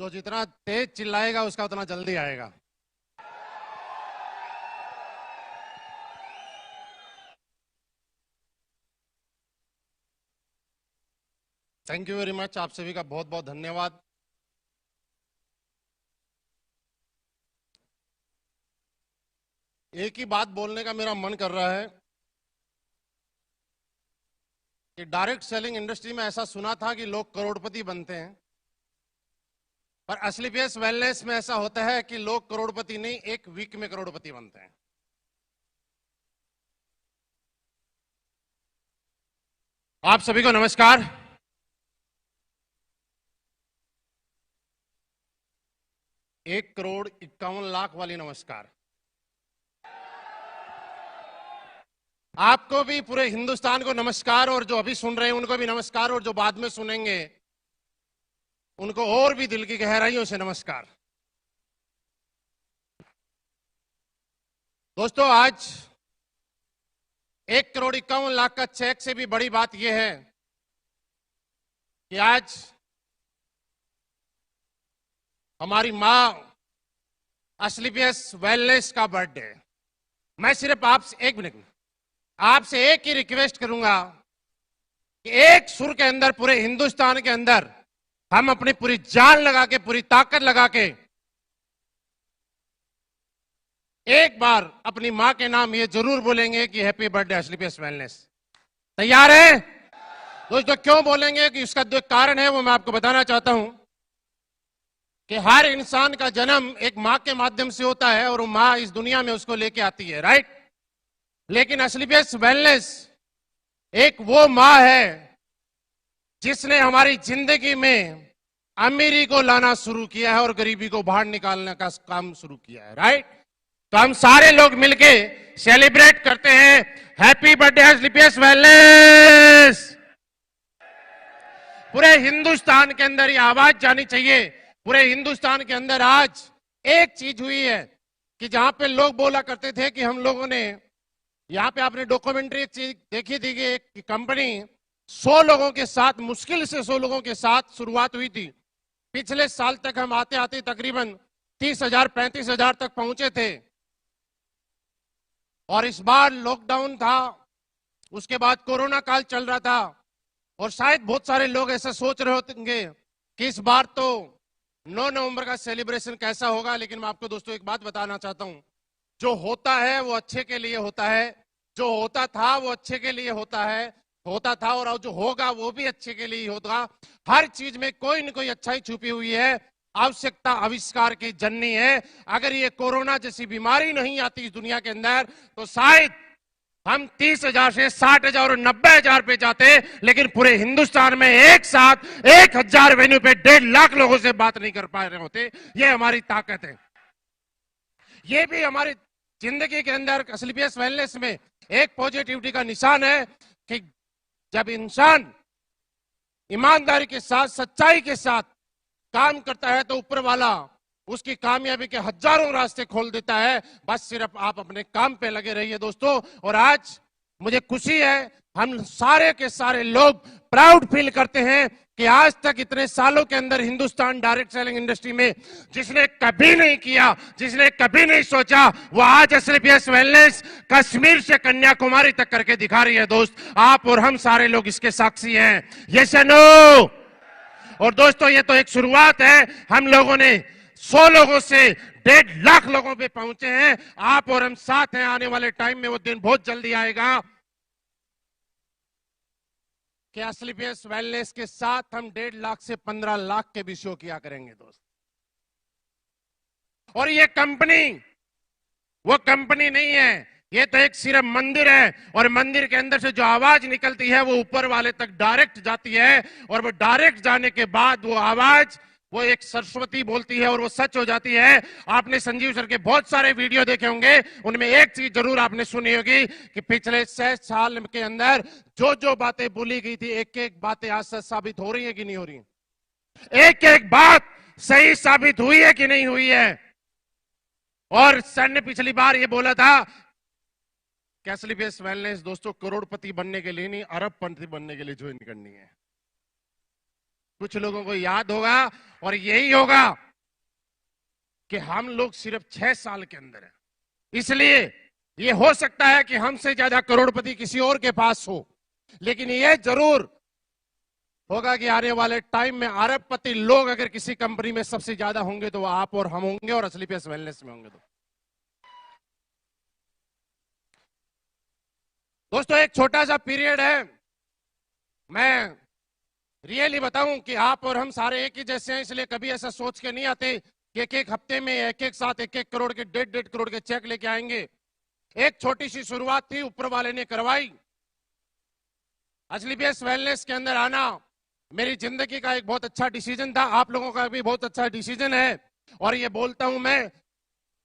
जो जितना तेज चिल्लाएगा उसका उतना जल्दी आएगा। Thank you very much. आप सभी का बहुत बहुत धन्यवाद। एक ही बात बोलने का मेरा मन कर रहा है कि डायरेक्ट सेलिंग इंडस्ट्री में ऐसा सुना था कि लोग करोड़पति बनते हैं, पर असलीपियस वेलनेस में ऐसा होता है कि लोग करोड़पति नहीं, एक वीक में करोड़पति बनते हैं। आप सभी को नमस्कार। एक करोड़ 51 लाख वाली नमस्कार। आपको भी, पूरे हिंदुस्तान को नमस्कार, और जो अभी सुन रहे हैं उनको भी नमस्कार, और जो बाद में सुनेंगे उनको और भी दिल की गहराइयों से नमस्कार। दोस्तों, आज 1 करोड़ 51 लाख का चेक से भी बड़ी बात यह है कि आज हमारी मां असलीपियस वेलनेस का बर्थडे है। मैं सिर्फ आपसे एक मिनट, आपसे एक ही रिक्वेस्ट करूंगा कि एक सुर के अंदर, पूरे हिंदुस्तान के अंदर हम अपनी पूरी जान लगा के, पूरी ताकत लगा के एक बार अपनी मां के नाम ये जरूर बोलेंगे कि हैप्पी बर्थडे असलीपियस वेलनेस। तैयार है दोस्तों? क्यों बोलेंगे कि उसका जो कारण है वो मैं आपको बताना चाहता हूं कि हर इंसान का जन्म एक मां के माध्यम से होता है और वो मां इस दुनिया में उसको लेके आती है, राइट? लेकिन असलीपियस वेलनेस एक वो मां है जिसने हमारी जिंदगी में अमीरी को लाना शुरू किया है और गरीबी को बाहर निकालने का काम शुरू किया है, राइट? तो हम सारे लोग मिलके सेलिब्रेट करते हैं हैप्पी बर्थडे असलीपियस वेलनेस। पूरे हिंदुस्तान के अंदर ये आवाज जानी चाहिए। पूरे हिंदुस्तान के अंदर आज एक चीज हुई है कि जहां पे लोग बोला करते थे कि हम लोगों ने, यहां पे आपने डॉक्यूमेंट्री एक चीज देखी थी कि एक कंपनी 100 लोगों के साथ, मुश्किल से 100 लोगों के साथ शुरुआत हुई थी। पिछले साल तक हम आते आते तकरीबन 30,000 35,000 तक पहुंचे थे, और इस बार लॉकडाउन था, उसके बाद कोरोना काल चल रहा था, और शायद बहुत सारे लोग ऐसा सोच रहे होंगे कि इस बार तो 9 नवंबर का सेलिब्रेशन कैसा होगा। लेकिन मैं आपको दोस्तों एक बात बताना चाहता हूं, जो होता है वो अच्छे के लिए होता है, जो होता था वो अच्छे के लिए होता था, और जो होगा वो भी अच्छे के लिए ही होगा। हर चीज में कोई न कोई अच्छाई छुपी हुई है। आवश्यकता आविष्कार की जननी है। अगर ये कोरोना जैसी बीमारी नहीं आती इस दुनिया के अंदर तो शायद हम 30,000 से 60,000 और 90,000 पे जाते, लेकिन पूरे हिंदुस्तान में एक साथ 1,000 वेन्यू पे 1.5 लाख लोगों से बात नहीं कर पा रहे होते। ये हमारी ताकत है। ये भी हमारी जिंदगी के अंदर असलीपियस वेलनेस में एक पॉजिटिविटी का निशान है कि जब इंसान ईमानदारी के साथ, सच्चाई के साथ काम करता है तो ऊपर वाला उसकी कामयाबी के हजारों रास्ते खोल देता है। बस सिर्फ आप अपने काम पे लगे रहिए दोस्तों। और आज मुझे खुशी है, हम सारे के सारे लोग प्राउड फील करते हैं कि आज तक इतने सालों के अंदर हिंदुस्तान डायरेक्ट सेलिंग इंडस्ट्री में जिसने कभी नहीं किया, जिसने कभी नहीं सोचा, वो आज असलीपियस वेलनेस कश्मीर से कन्याकुमारी तक करके दिखा रही है। दोस्त, आप और हम सारे लोग इसके साक्षी हैं। यस या नो? और दोस्तों, ये तो एक शुरुआत है। हम लोगों ने 100 लोगों से 1.5 लाख लोगों पे पहुंचे हैं। आप और हम साथ हैं। आने वाले टाइम में वो दिन बहुत जल्दी आएगा कि असलीपियस वेलनेस के साथ हम 1.5 लाख से 15 लाख के भी शो किया करेंगे दोस्त। और ये कंपनी वो कंपनी नहीं है, ये तो एक सिर्फ मंदिर है, और मंदिर के अंदर से जो आवाज निकलती है वो ऊपर वाले तक डायरेक्ट जाती है, और वो डायरेक्ट जाने के बाद वो आवाज, वो एक सरस्वती बोलती है और वो सच हो जाती है। आपने संजीव सर के बहुत सारे वीडियो देखे होंगे, उनमें एक चीज जरूर आपने सुनी होगी कि पिछले 6 साल के अंदर जो जो बातें बोली गई थी, एक एक बातें आज सच साबित हो रही है कि नहीं हो रही? एक एक बात सही साबित हुई है कि नहीं हुई है? और सर ने पिछली बार ये बोला था कि असलीपियस वेलनेस दोस्तों करोड़पति बनने के लिए नहीं, अरबपति बनने के लिए ज्वाइन करनी है। कुछ लोगों को याद होगा और यही होगा कि हम लोग सिर्फ 6 साल के अंदर हैं। इसलिए ये हो सकता है कि हमसे ज्यादा करोड़पति किसी और के पास हो, लेकिन ये जरूर होगा कि आने वाले टाइम में अरबपति लोग अगर किसी कंपनी में सबसे ज्यादा होंगे तो वो आप और हम होंगे, और असलीपियस वेलनेस में होंगे। तो दोस्तों एक छोटा सा पीरियड है, मैं रियली बताऊं कि आप और हम सारे एक ही जैसे हैं, इसलिए कभी ऐसा सोच के नहीं आते कि एक एक हफ्ते में एक एक साथ 1-1 करोड़ के 1.5 करोड़ के चेक लेके आएंगे। एक छोटी सी शुरुआत थी, ऊपर वाले ने करवाई। असलीपियस वेलनेस के अंदर आना मेरी जिंदगी का एक बहुत अच्छा डिसीजन था, आप लोगों का भी बहुत अच्छा डिसीजन है। और ये बोलता हूं मैं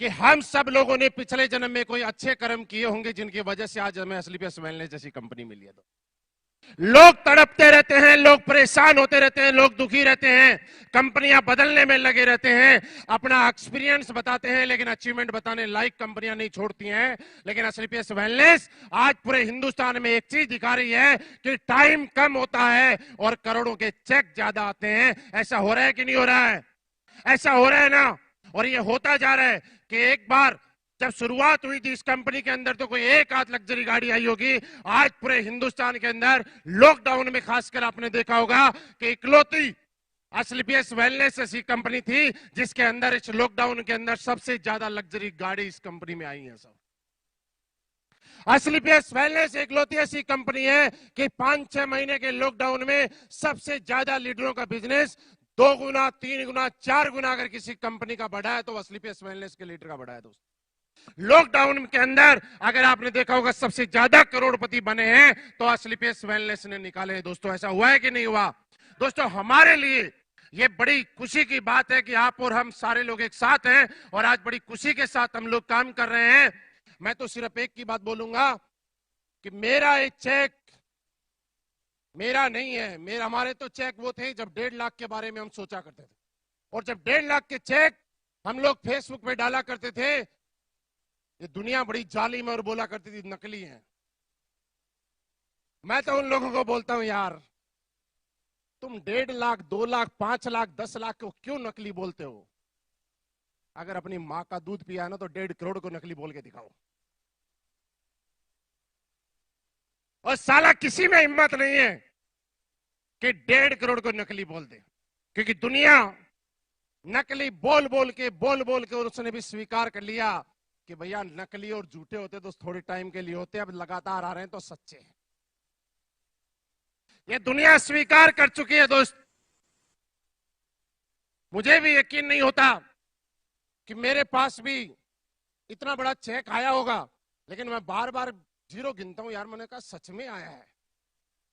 कि हम सब लोगों ने पिछले जन्म में कोई अच्छे कर्म किए होंगे जिनकी वजह से आज हमें असलीपियस वेलनेस जैसी कंपनी मिली है। तो लोग तड़पते रहते हैं, लोग परेशान होते रहते हैं, लोग दुखी रहते हैं, कंपनियां बदलने में लगे रहते हैं, अपना एक्सपीरियंस बताते हैं, लेकिन अचीवमेंट बताने लायक कंपनियां नहीं छोड़ती हैं। लेकिन असलीपियस वेलनेस आज पूरे हिंदुस्तान में एक चीज दिखा रही है कि टाइम कम होता है और करोड़ों के चेक ज्यादा आते हैं। ऐसा हो रहा है कि नहीं हो रहा है? ऐसा हो रहा है ना। और ये होता जा रहा है कि एक बार जब शुरुआत हुई थी इस कंपनी के अंदर तो कोई एक आध लग्जरी गाड़ी आई होगी। आज पूरे हिंदुस्तान के अंदर लॉकडाउन में खासकर आपने देखा होगा कि इकलौती असलीपियस वेलनेस ऐसी कंपनी थी जिसके अंदर इस लॉकडाउन के अंदर सबसे ज्यादा लग्जरी गाड़ी इस कंपनी में आई है। सब असलीपियस वेलनेस इकलौती ऐसी कंपनी है कि 5-6 महीने के लॉकडाउन में सबसे ज्यादा लीडरों का बिजनेस 2 गुना 3 गुना 4 गुना अगर किसी कंपनी का बढ़ा है तो असलीपियस वेलनेस के लीडर का बढ़ा है। दोस्तों लॉकडाउन के अंदर अगर आपने देखा होगा सबसे ज्यादा करोड़पति बने हैं तो असलीपियस वेलनेस ने निकाले हैं। दोस्तों ऐसा हुआ है कि नहीं हुआ? दोस्तों हमारे लिए ये बड़ी खुशी की बात है कि आप और हम सारे लोग एक साथ हैं और आज बड़ी खुशी के साथ हम लोग काम कर रहे हैं। मैं तो सिर्फ एक की बात बोलूंगा कि मेरा एक चेक मेरा नहीं है, मेरा हमारे तो चेक वो थे जब 1.5 लाख के बारे में हम सोचा करते थे, और जब 1.5 लाख के चेक हम लोग फेसबुक पे डाला करते थे ये दुनिया बड़ी जालिम और बोला करती थी नकली है। मैं तो उन लोगों को बोलता हूं यार तुम 1.5 लाख 2 लाख 5 लाख 10 लाख को क्यों नकली बोलते हो? अगर अपनी मां का दूध पिया ना तो 1.5 करोड़ को नकली बोल के दिखाओ। और साला किसी में हिम्मत नहीं है कि 1.5 करोड़ को नकली बोल दे, क्योंकि दुनिया नकली बोल बोल के उसने भी स्वीकार कर लिया कि भैया नकली और झूठे होते तो थोड़े टाइम के लिए होते, अब लगातार आ रहे हैं तो सच्चे हैं। ये दुनिया स्वीकार कर चुकी है। दोस्त मुझे भी यकीन नहीं होता कि मेरे पास भी इतना बड़ा चेक आया होगा, लेकिन मैं बार बार जीरो गिनता हूं यार, मैंने कहा सच में आया है।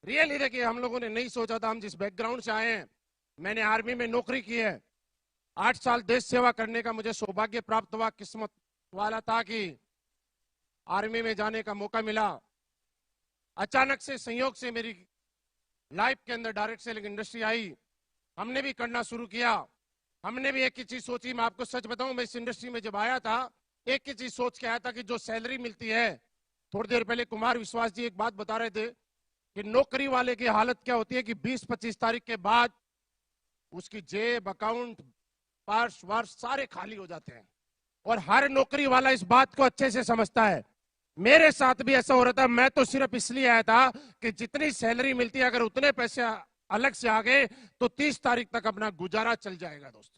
रियली देखिए हम लोगों ने नहीं सोचा था, हम जिस बैकग्राउंड से आए हैं, मैंने आर्मी में नौकरी की है, 8 साल देश सेवा करने का मुझे सौभाग्य प्राप्त हुआ, किस्मत वाला था कि आर्मी में जाने का मौका मिला। अचानक से संयोग से मेरी लाइफ के अंदर डायरेक्ट सेलिंग इंडस्ट्री आई, हमने भी करना शुरू किया। हमने भी एक ही चीज सोची, मैं आपको सच बताऊं मैं इस इंडस्ट्री में जब आया था एक ही चीज सोच के आया था कि जो सैलरी मिलती है, थोड़ी देर पहले कुमार विश्वास जी एक बात बता रहे थे कि नौकरी वाले की हालत क्या होती है कि 20-25 तारीख के बाद उसकी जेब अकाउंट पर्स वर्स सारे खाली हो जाते हैं, और हर नौकरी वाला इस बात को अच्छे से समझता है। मेरे साथ भी ऐसा हो रहा था। मैं तो सिर्फ इसलिए आया था कि जितनी सैलरी मिलती है अगर उतने पैसे अलग से आ गए तो 30 तारीख तक अपना गुजारा चल जाएगा दोस्त।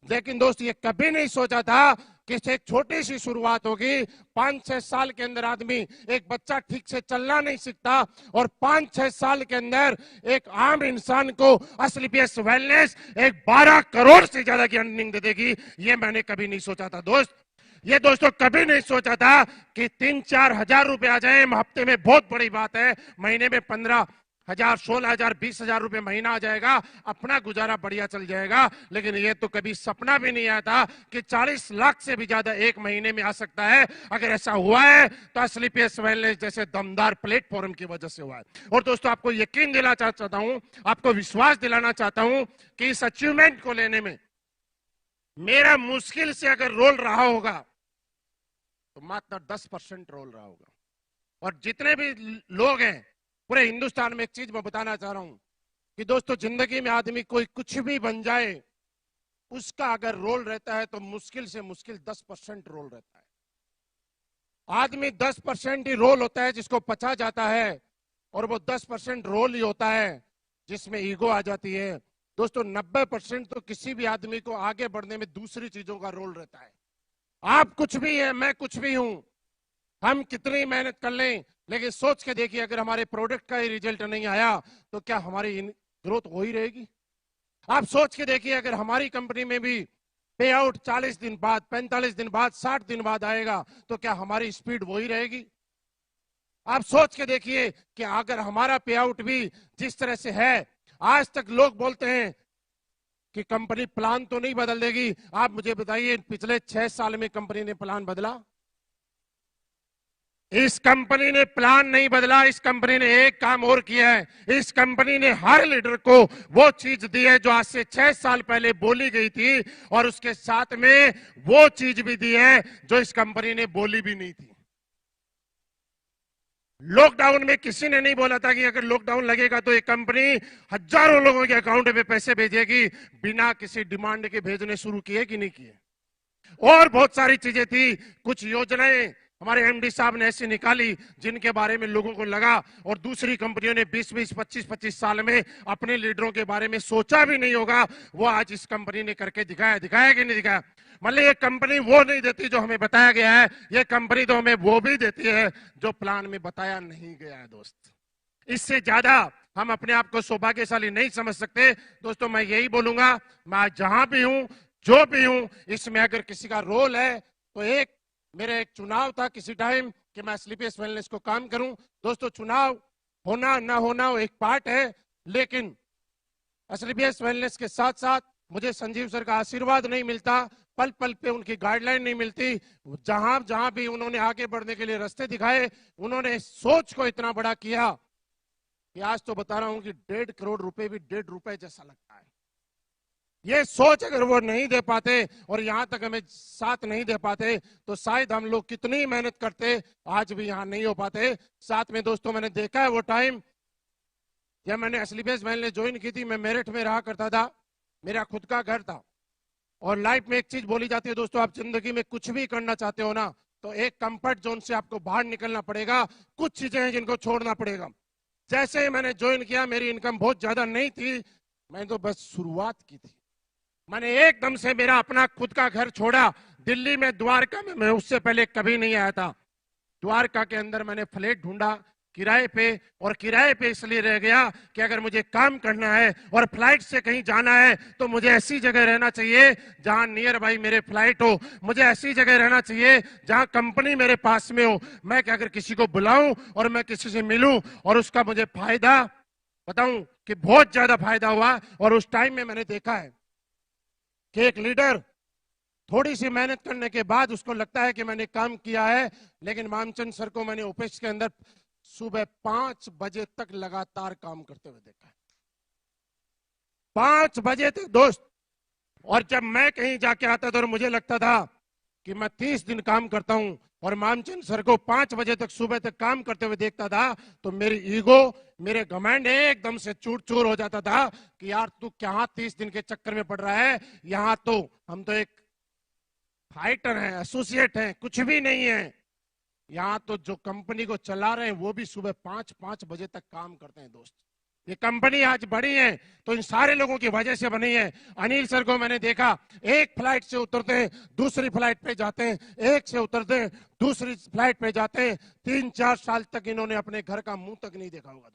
लेकिन दोस्त ये कभी नहीं सोचा था कि एक छोटी सी शुरुआत होगी। 5-6 साल के अंदर आदमी, एक बच्चा ठीक से चलना नहीं सीखता और 5-6 साल के अंदर एक आम इंसान को असलीपियस वेलनेस एक 12 करोड़ से ज्यादा की अर्निंग दे देगी, ये मैंने कभी नहीं सोचा था दोस्त। ये दोस्तों कभी नहीं सोचा था कि 3-4 हजार रुपए आ जाए हफ्ते में, बहुत बड़ी बात है। महीने में 15,000 16,000 20,000 रुपए महीना आ जाएगा, अपना गुजारा बढ़िया चल जाएगा। लेकिन ये तो कभी सपना भी नहीं आया था कि 40 लाख से भी ज्यादा एक महीने में आ सकता है। अगर ऐसा हुआ है तो असलीपियस वेलनेस जैसे दमदार प्लेटफॉर्म की वजह से हुआ है। और दोस्तों आपको यकीन दिलाना चाहता हूं, आपको विश्वास दिलाना चाहता हूं कि इस अचीवमेंट को लेने में मेरा मुश्किल से अगर रोल रहा होगा तो मात्र 10% रोल रहा होगा। और जितने भी लोग हैं पूरे हिंदुस्तान में, एक चीज मैं बताना चाह रहा हूं कि दोस्तों जिंदगी में आदमी कोई कुछ भी बन जाए, उसका अगर रोल रहता है तो मुश्किल से मुश्किल 10% रोल रहता है। आदमी 10% ही रोल होता है जिसको पचा जाता है, और वो 10% रोल ही होता है जिसमें ईगो आ जाती है। दोस्तों 90% तो किसी भी आदमी को आगे बढ़ने में दूसरी चीजों का रोल रहता है। आप कुछ भी है, मैं कुछ भी हूं, हम कितनी मेहनत कर लें, लेकिन सोच के देखिए अगर हमारे प्रोडक्ट का ही रिजल्ट नहीं आया तो क्या हमारी ग्रोथ हो ही रहेगी? आप सोच के देखिए अगर हमारी कंपनी में भी पे आउट 40 दिन बाद, 45 दिन बाद, 60 दिन बाद आएगा तो क्या हमारी स्पीड वही रहेगी? आप सोच के देखिए कि अगर हमारा पे आउट भी जिस तरह से है, आज तक लोग बोलते हैं कि कंपनी प्लान तो नहीं बदल देगी। आप मुझे बताइए पिछले 6 साल में कंपनी ने प्लान बदला? इस कंपनी ने प्लान नहीं बदला। इस कंपनी ने एक काम और किया है, इस कंपनी ने हर लीडर को वो चीज दी है जो आज से 6 साल पहले बोली गई थी, और उसके साथ में वो चीज भी दी है जो इस कंपनी ने बोली भी नहीं थी। लॉकडाउन में किसी ने नहीं बोला था कि अगर लॉकडाउन लगेगा तो ये कंपनी हजारों लोगों के अकाउंट में पैसे भेजेगी, बिना किसी डिमांड के भेजने शुरू किए कि नहीं किए? और बहुत सारी चीजें थी, कुछ योजनाएं हमारे एमडी साहब ने ऐसी निकाली जिनके बारे में लोगों को लगा, और दूसरी कंपनियों ने 20-20, 25-25 साल में अपने लीडरों के बारे में सोचा भी नहीं होगा, वो आज इस कंपनी ने करके दिखाया। दिखाया कि नहीं दिखाया? मतलब ये कंपनी वो नहीं देती जो हमें बताया गया है, ये कंपनी तो हमें वो भी देती है जो प्लान में बताया नहीं गया है। दोस्त, इससे ज्यादा हम अपने आप को सौभाग्यशाली नहीं समझ सकते। दोस्तों मैं यही बोलूंगा, मैं जहां भी हूं, जो भी हूं, इसमें अगर किसी का रोल है तो मेरा एक चुनाव था किसी टाइम कि मैं स्लीपियस वेलनेस को काम करूं। दोस्तों चुनाव होना ना होना वो एक पार्ट है, लेकिन स्लीपियस वेलनेस के साथ साथ मुझे संजीव सर का आशीर्वाद नहीं मिलता, पल पल पे उनकी गाइडलाइन नहीं मिलती। जहां जहां भी उन्होंने आगे बढ़ने के लिए रास्ते दिखाए, उन्होंने सोच को इतना बड़ा किया कि आज तो बता रहा हूं कि 1.5 करोड़ रुपए भी 1.5 रुपए जैसा लगता है। ये सोच अगर वो नहीं दे पाते और यहां तक हमें साथ नहीं दे पाते तो शायद हम लोग कितनी मेहनत करते आज भी यहां नहीं हो पाते। साथ में दोस्तों मैंने देखा है वो टाइम जब मैंने स्लीपियस वेलनेस ज्वाइन की थी, मैं मेरठ में रहा करता था, मेरा खुद का घर था। और लाइफ में एक चीज बोली जाती है दोस्तों, आप जिंदगी में कुछ भी करना चाहते हो ना तो एक कंफर्ट जोन से आपको बाहर निकलना पड़ेगा, कुछ चीजें हैं जिनको छोड़ना पड़ेगा। जैसे ही मैंने ज्वाइन किया, मेरी इनकम बहुत ज्यादा नहीं थी, मैंने तो बस शुरुआत की थी। मैंने एकदम से मेरा अपना खुद का घर छोड़ा, दिल्ली में द्वारका में, मैं उससे पहले कभी नहीं आया था। द्वारका के अंदर मैंने फ्लैट ढूंढा किराए पे, और किराए पे इसलिए रह गया कि अगर मुझे काम करना है और फ्लाइट से कहीं जाना है तो मुझे ऐसी जगह रहना चाहिए जहां नियर बाई मेरे फ्लाइट हो, मुझे ऐसी जगह रहना चाहिए जहां कंपनी मेरे पास में हो। मैं कि अगर किसी को बुलाऊं और मैं किसी से मिलूं और उसका मुझे फायदा बताऊं कि बहुत ज्यादा फायदा हुआ। और उस टाइम में मैंने देखा है कि एक लीडर थोड़ी सी मेहनत करने के बाद उसको लगता है कि मैंने काम किया है, लेकिन मामचंद सर को मैंने ऑफिस के अंदर सुबह 5 बजे तक लगातार काम करते हुए देखा है, 5 बजे तक दोस्त। और जब मैं कहीं जाके आता था और मुझे लगता था कि मैं 30 दिन काम करता हूं और मामचंद सर को 5 बजे तक सुबह तक काम करते हुए देखता था, तो मेरी ईगो, मेरे घमंड एकदम से चूर चूर हो जाता था कि यार तू क्या 30 दिन के चक्कर में पड़ रहा है, यहां तो हम तो एक फाइटर हैं, एसोसिएट हैं, कुछ भी नहीं है। यहां तो जो कंपनी को चला रहे हैं वो भी सुबह 5-5 बजे तक काम करते हैं। दोस्त, ये कंपनी आज बड़ी है तो इन सारे लोगों की वजह से बनी है। अनिल सर को मैंने देखा, एक फ्लाइट से उतरते हैं दूसरी फ्लाइट पे जाते हैं, एक से उतरते हैं दूसरी फ्लाइट पे जाते हैं, 3-4 साल तक इन्होंने अपने घर का मुंह तक नहीं देखा होगा।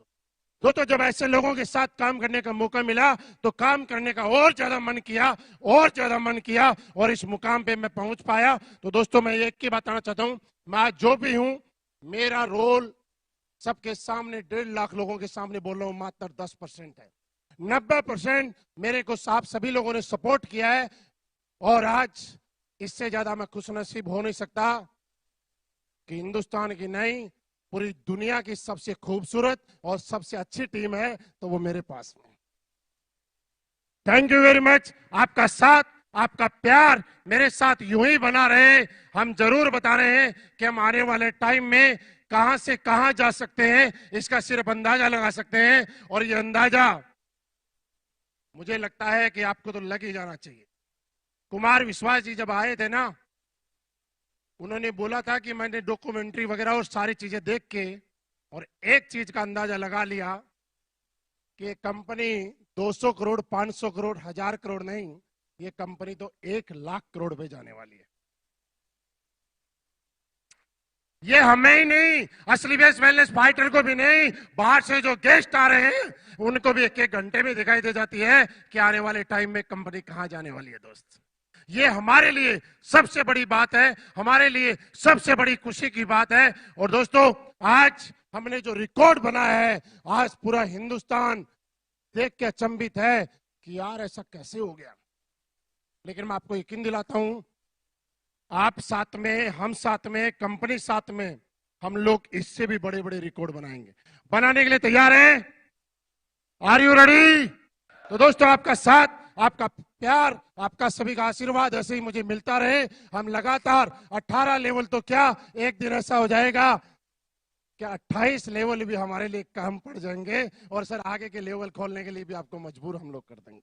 दोस्तों जब ऐसे लोगों के साथ काम करने का मौका मिला तो काम करने का और ज्यादा मन किया, और ज्यादा मन किया, और इस मुकाम पे मैं पहुंच पाया। तो दोस्तों मैं एक की बताना चाहता हूं, मैं जो भी हूं, मेरा रोल सबके सामने 1.5 लाख लोगों के सामने बोल रहा हूं मात्र 10% है। 90% मेरे को साहब सभी लोगों ने सपोर्ट किया है, और आज इससे ज्यादा मैं खुशनसीब हो नहीं सकता कि हिंदुस्तान की नहीं, पूरी दुनिया की सबसे खूबसूरत और सबसे अच्छी टीम है तो वो मेरे पास में। Thank you very much. आपका साथ, आपका प्यार मेरे साथ यूं ही बना रहे। हम जरूर बता रहे हैं कि हम आने वाले टाइम में कहां से कहां जा सकते हैं, इसका सिर्फ अंदाजा लगा सकते हैं। और ये अंदाजा मुझे लगता है कि आपको तो लग ही जाना चाहिए। कुमार विश्वास जी जब आए थे ना, उन्होंने बोला था कि मैंने डॉक्यूमेंट्री वगैरह और सारी चीजें देख के और एक चीज का अंदाजा लगा लिया कि कंपनी 200 करोड़, 500 करोड़, 1000 करोड़ नहीं, ये कंपनी तो 1 लाख करोड़ पे जाने वाली है। ये हमें ही नहीं, असली बेस वेलनेस फाइटर को भी नहीं, बाहर से जो गेस्ट आ रहे हैं उनको भी 1-1 घंटे में दिखाई दे जाती है कि आने वाले टाइम में कंपनी कहां जाने वाली है। दोस्त, ये हमारे लिए सबसे बड़ी बात है, हमारे लिए सबसे बड़ी खुशी की बात है। और दोस्तों, आज हमने जो रिकॉर्ड बनाया है, आज पूरा हिंदुस्तान देख के अचंभित है कि यार ऐसा कैसे हो गया। लेकिन मैं आपको यकीन दिलाता हूं, आप साथ में, हम साथ में, कंपनी साथ में, हम लोग इससे भी बड़े बड़े रिकॉर्ड बनाएंगे। बनाने के लिए तैयार हैं? Are you ready? तो दोस्तों, आपका साथ, आपका प्यार, आपका सभी का आशीर्वाद ऐसे ही मुझे मिलता रहे। हम लगातार 18 लेवल तो क्या, एक दिन ऐसा हो जाएगा कि 28 लेवल भी हमारे लिए कम पड़ जाएंगे, और सर आगे के लेवल खोलने के लिए भी आपको मजबूर हम लोग कर देंगे।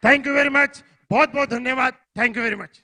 थैंक यू वेरी मच, बहुत बहुत धन्यवाद, थैंक यू वेरी मच।